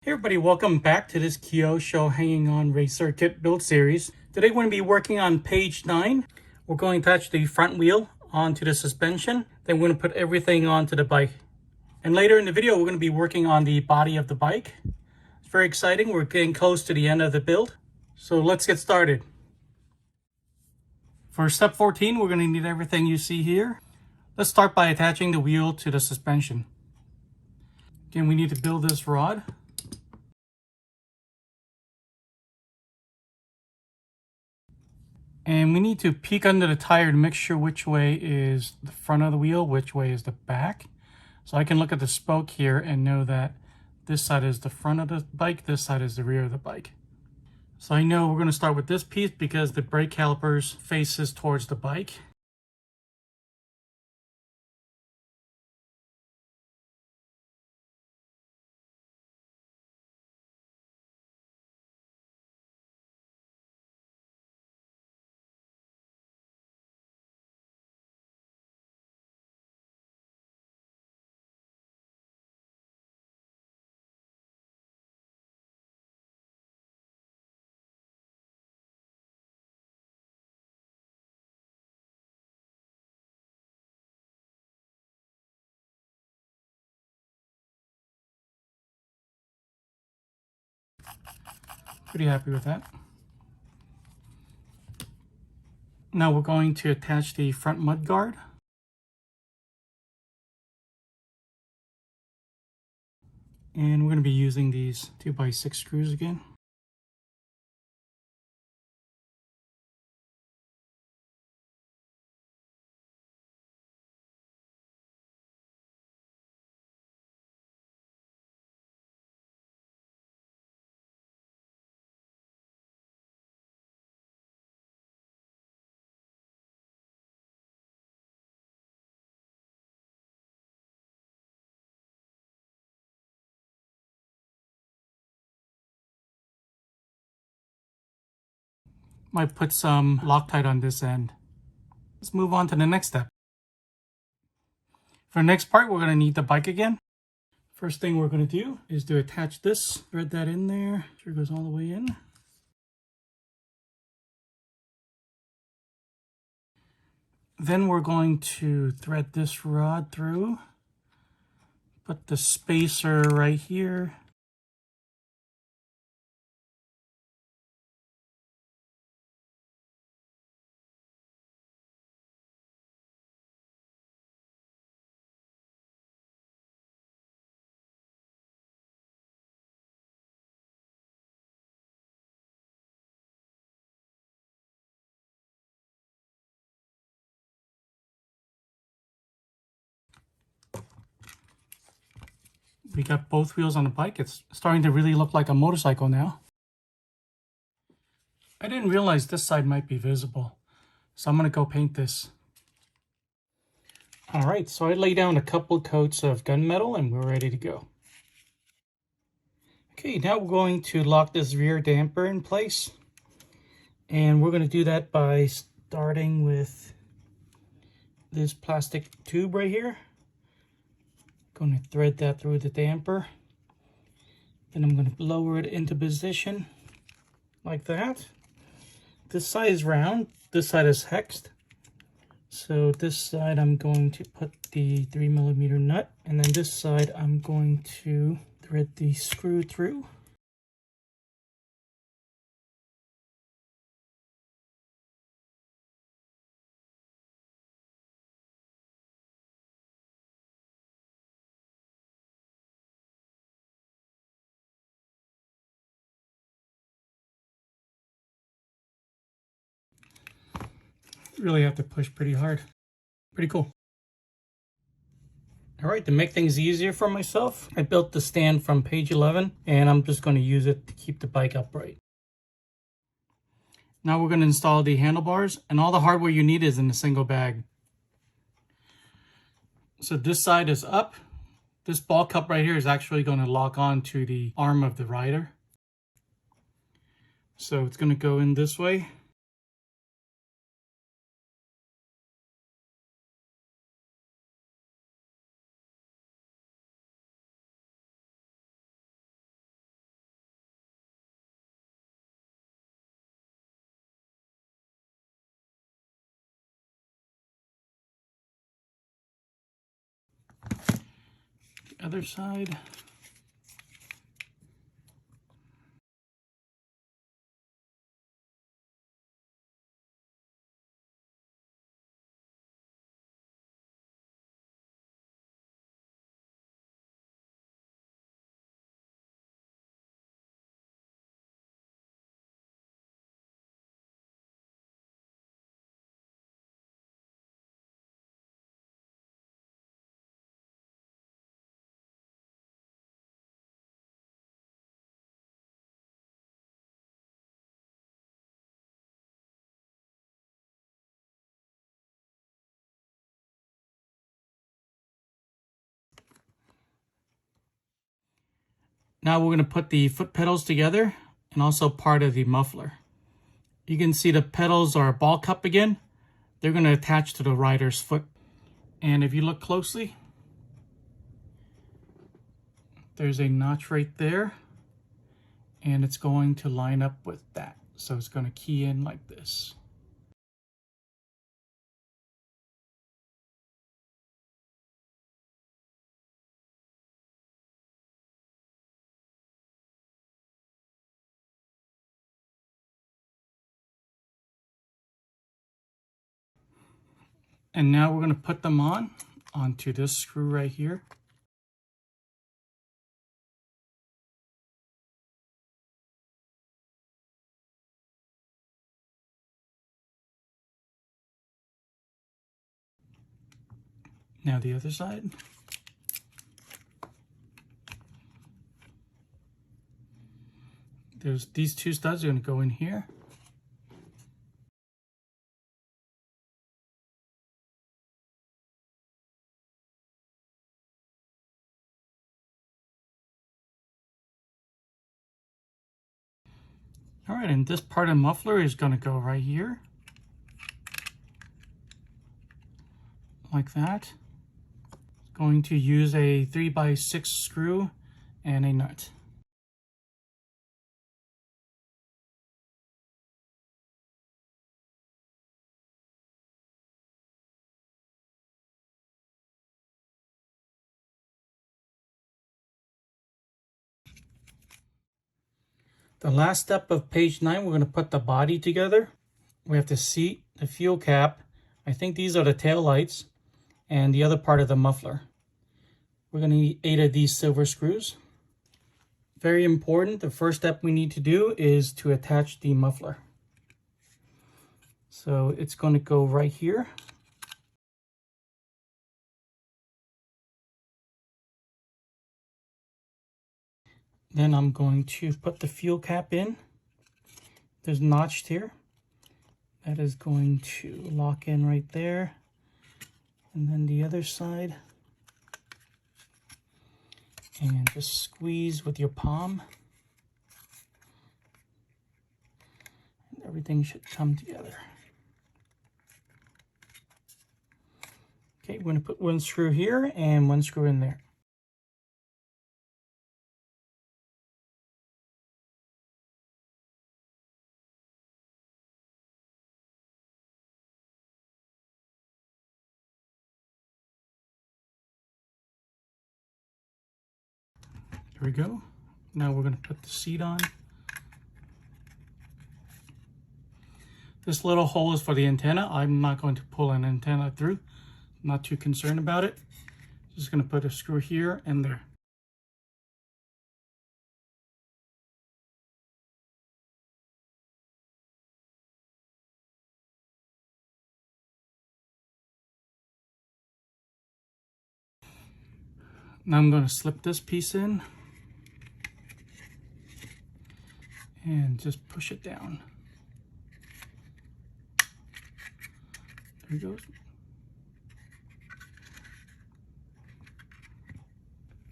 Hey everybody, welcome back to this Kyosho hanging on racer kit build series. Today we're going to be working on page 9. We're going to attach the front wheel onto the suspension. Then we're going to put everything onto the bike. And later in the video we're going to be working on the body of the bike. It's very exciting. We're getting close to the end of the build. So let's get started. For step 14 we're going to need everything you see here. Let's start by attaching the wheel to the suspension. Again, we need to build this rod. And we need to peek under the tire to make sure which way is the front of the wheel, which way is the back. So I can look at the spoke here and know that this side is the front of the bike, this side is the rear of the bike. So I know we're going to start with this piece because the brake calipers faces towards the bike. Pretty happy with that. Now we're going to attach the front mud guard. And we're going to be using these 2x6 screws again. Might put some Loctite on this end. Let's move on to the next step. For the next part, we're going to need the bike again. First thing we're going to do is to attach this, thread that in there. Sure it goes all the way in. Then we're going to thread this rod through. Put the spacer right here. We got both wheels on the bike. It's starting to really look like a motorcycle now. I didn't realize this side might be visible, so I'm going to go paint this. All right, so I laid down a couple coats of gunmetal and we're ready to go. Okay, now we're going to lock this rear damper in place. And we're going to do that by starting with this plastic tube right here. Going to thread that through the damper. Then I'm going to lower it into position like that. This side is round, this side is hexed. So this side I'm going to put the 3mm nut, and then this side I'm going to thread the screw through. Really have to push pretty hard. Pretty cool. All right, to make things easier for myself, I built the stand from page 11, and I'm just going to use it to keep the bike upright. Now we're going to install the handlebars, and all the hardware you need is in a single bag. So this side is up. This ball cup right here is actually going to lock on to the arm of the rider. So it's going to go in this way. Other side. Now we're going to put the foot pedals together and also part of the muffler. You can see the pedals are ball cup again. They're going to attach to the rider's foot. And if you look closely, there's a notch right there. And it's going to line up with that. So it's going to key in like this. And now we're going to put them onto this screw right here. Now the other side. There's these two studs are going to go in here. All right, and this part of the muffler is going to go right here. Like that. Going to use a 3x6 screw and a nut. The last step of page 9, we're going to put the body together. We have the seat, the fuel cap. I think these are the tail lights, and the other part of the muffler. We're going to need 8 of these silver screws. Very important, the first step we need to do is to attach the muffler. So it's going to go right here. Then I'm going to put the fuel cap in. There's notched here. That is going to lock in right there. And then the other side. And just squeeze with your palm. And everything should come together. Okay, we're going to put one screw here and one screw in there. There we go. Now we're going to put the seat on. This little hole is for the antenna. I'm not going to pull an antenna through. I'm not too concerned about it. Just going to put a screw here and there. Now I'm going to slip this piece in and just push it down. There it goes.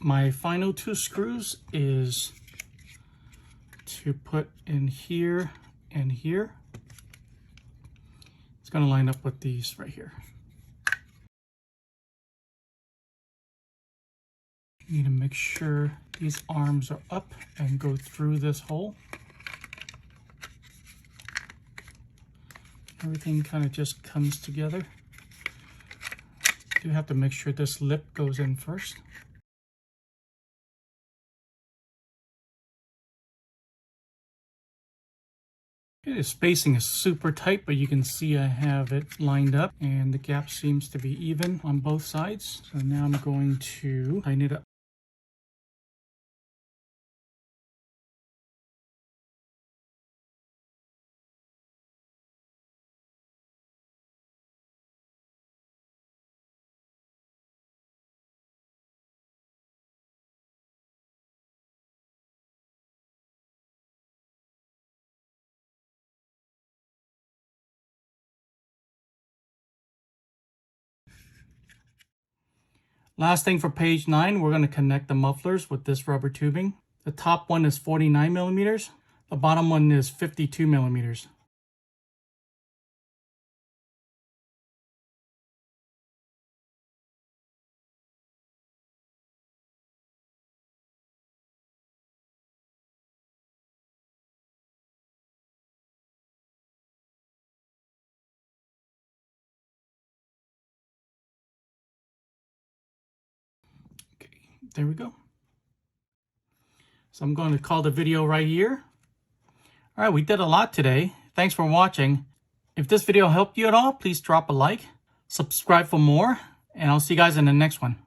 My final 2 screws is to put in here and here. It's going to line up with these right here. You need to make sure these arms are up and go through this hole. Everything kind of just comes together. You have to make sure this lip goes in first. The spacing is super tight, but you can see I have it lined up and the gap seems to be even on both sides. So now I'm going to tighten it up. Last thing for page 9, we're going to connect the mufflers with this rubber tubing. The top one is 49 millimeters. The bottom one is 52 millimeters. Okay, there we go. So I'm going to call the video right here. All right, we did a lot today. Thanks for watching. If this video helped you at all, please drop a like, subscribe for more, and I'll see you guys in the next one.